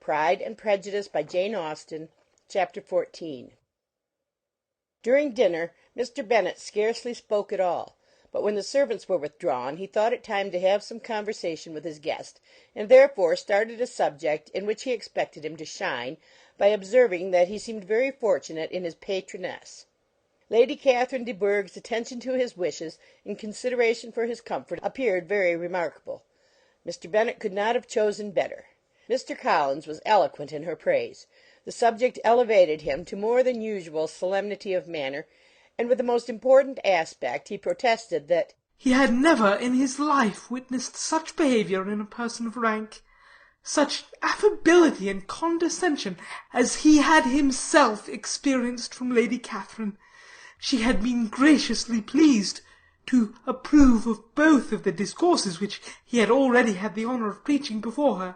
Pride and Prejudice by Jane Austen, Chapter 14. During dinner Mr. Bennet scarcely spoke at all, but when the servants were withdrawn he thought it time to have some conversation with his guest, and therefore started a subject in which he expected him to shine, by observing that he seemed very fortunate in his patroness. Lady Catherine de Bourgh's attention to his wishes, in consideration for his comfort, appeared very remarkable. Mr. Bennet could not have chosen better. Mr. Collins was eloquent in her praise. The subject elevated him to more than usual solemnity of manner, and with the most important aspect he protested that he had never in his life witnessed such behaviour in a person of rank, such affability and condescension as he had himself experienced from Lady Catherine. She had been graciously pleased to approve of both of the discourses which he had already had the honour of preaching before her.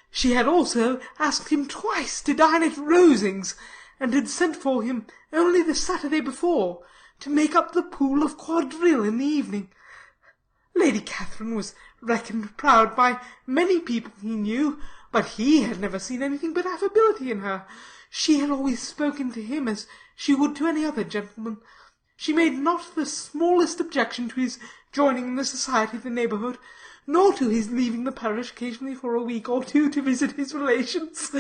She had also asked him twice to dine at Rosings, and had sent for him only the Saturday before, to make up the pool of quadrille in the evening. Lady Catherine was reckoned proud by many people he knew, but he had never seen anything but affability in her. She had always spoken to him as she would to any other gentleman. She made not the smallest objection to his joining in the society of the neighbourhood, nor to his leaving the parish occasionally for a week or two to visit his relations.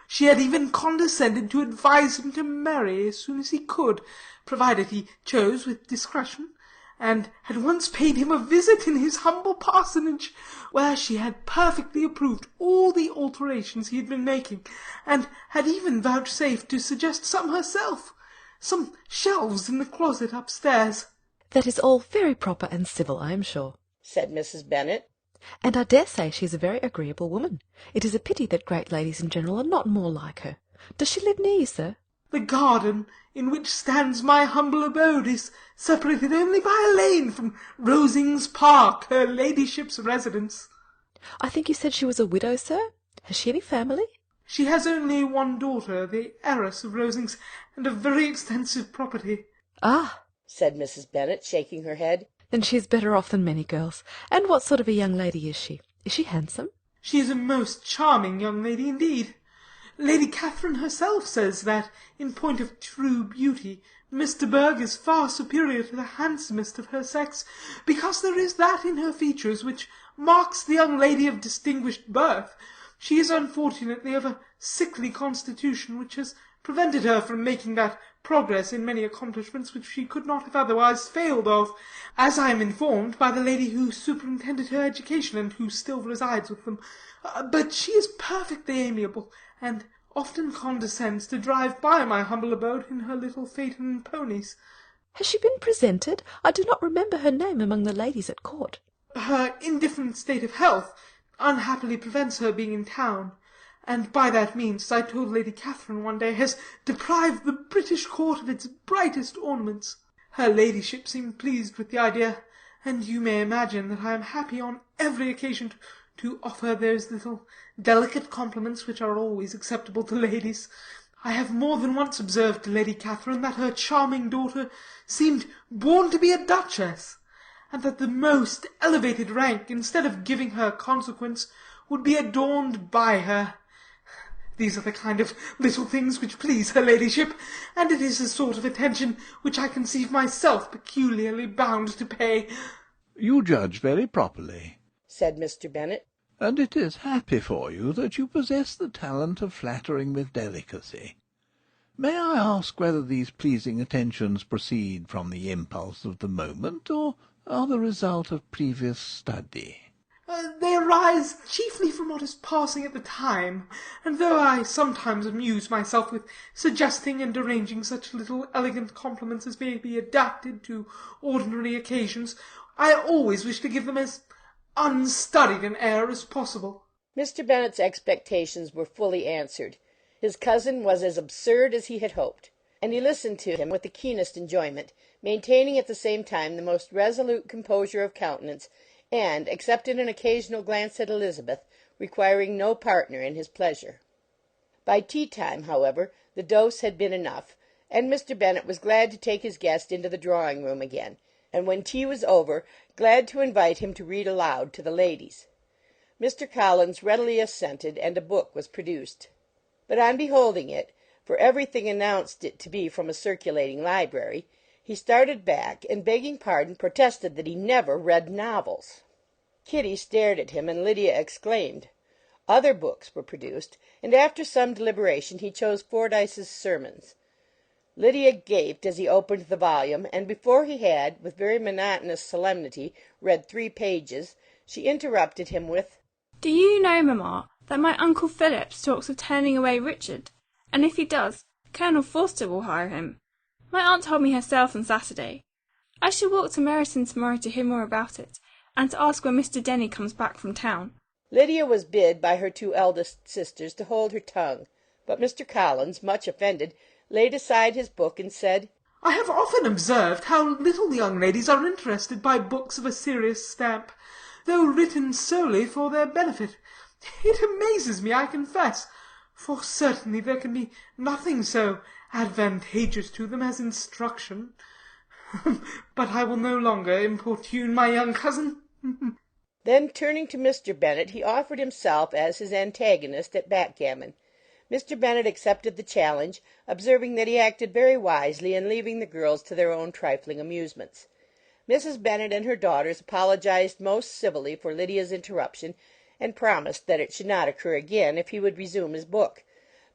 She had even condescended to advise him to marry as soon as he could, provided he chose with discretion, and had once paid him a visit in his humble parsonage, where she had perfectly approved all the alterations he had been making, and had even vouchsafed to suggest some herself, some shelves in the closet upstairs. "That is all very proper and civil, I am sure," said Mrs. Bennet. "and I dare say she is a very agreeable woman. It is a pity that great ladies in general are not more like her. Does she live near you, sir?" "The garden in which stands my humble abode is separated only by a lane from Rosings Park, her ladyship's residence." "I think you said she was a widow, sir? Has she any family?" "She has only one daughter, the heiress of Rosings, and a very extensive property." "Ah," said Mrs. Bennet, shaking her head. "then she is better off than many girls. And what sort of a young lady is she? Is she handsome?" "She is a most charming young lady indeed. Lady Catherine herself says that, in point of true beauty, Miss de Bourgh is far superior to the handsomest of her sex, because there is that in her features which marks the young lady of distinguished birth. She is unfortunately of a sickly constitution, which has prevented her from making that progress in many accomplishments which she could not have otherwise failed of, as I am informed by the lady who superintended her education, and who still resides with them. But she is perfectly amiable, and often condescends to drive by my humble abode in her little phaeton and ponies." "Has she been presented? I do not remember her name among the ladies at court." "Her indifferent state of health unhappily prevents her being in town, and by that means, as I told Lady Catherine one day, has deprived the British court of its brightest ornaments. Her ladyship seemed pleased with the idea, and you may imagine that I am happy on every occasion to offer those little delicate compliments which are always acceptable to ladies. I have more than once observed to Lady Catherine that her charming daughter seemed born to be a duchess, and that the most elevated rank, instead of giving her consequence, would be adorned by her. These are the kind of little things which please her ladyship, and it is a sort of attention which I conceive myself peculiarly bound to pay." "You judge very properly," said Mr. Bennet. "and it is happy for you that you possess the talent of flattering with delicacy. May I ask whether these pleasing attentions proceed from the impulse of the moment, or are the result of previous study?" "They arise chiefly from what is passing at the time, and though I sometimes amuse myself with suggesting and arranging such little elegant compliments as may be adapted to ordinary occasions, I always wish to give them as unstudied an air as possible." Mr. Bennet's expectations were fully answered. His cousin was as absurd as he had hoped, and he listened to him with the keenest enjoyment, maintaining at the same time the most resolute composure of countenance, and, except in an occasional glance at Elizabeth, requiring no partner in his pleasure. By tea time, however, the dose had been enough, and Mr. Bennet was glad to take his guest into the drawing room again, and when tea was over, glad to invite him to read aloud to the ladies. Mr. Collins readily assented, and a book was produced. But on beholding it, for everything announced it to be from a circulating library, he started back, and, begging pardon, protested that he never read novels. Kitty stared at him, and Lydia exclaimed. Other books were produced, and after some deliberation he chose Fordyce's Sermons. Lydia gaped as he opened the volume, and before he had, with very monotonous solemnity, read 3 pages, she interrupted him with, "Do you know, mamma, that my Uncle Phillips talks of turning away Richard, and if he does, Colonel Forster will hire him. My aunt told me herself on Saturday. I shall walk to Meryton to-morrow to hear more about it, and to ask when Mr. Denny comes back from town." Lydia was bid by her 2 eldest sisters to hold her tongue, but Mr. Collins, much offended, laid aside his book and said, I have often observed how little young ladies are interested by books of a serious stamp, though written solely for their benefit. It amazes me, I confess, for certainly there can be nothing so advantageous to them as instruction. But I will no longer importune my young cousin. Then, turning to Mr. Bennet, he offered himself as his antagonist at backgammon. Mr. Bennet accepted the challenge, observing that he acted very wisely in leaving the girls to their own trifling amusements. Mrs. Bennet and her daughters apologized most civilly for Lydia's interruption, and promised that it should not occur again if he would resume his book.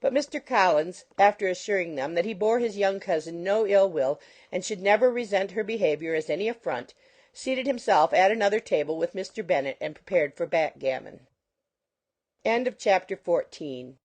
But Mr. Collins, after assuring them that he bore his young cousin no ill will, and should never resent her behaviour as any affront, seated himself at another table with Mr. Bennet, and prepared for backgammon. Chapter 14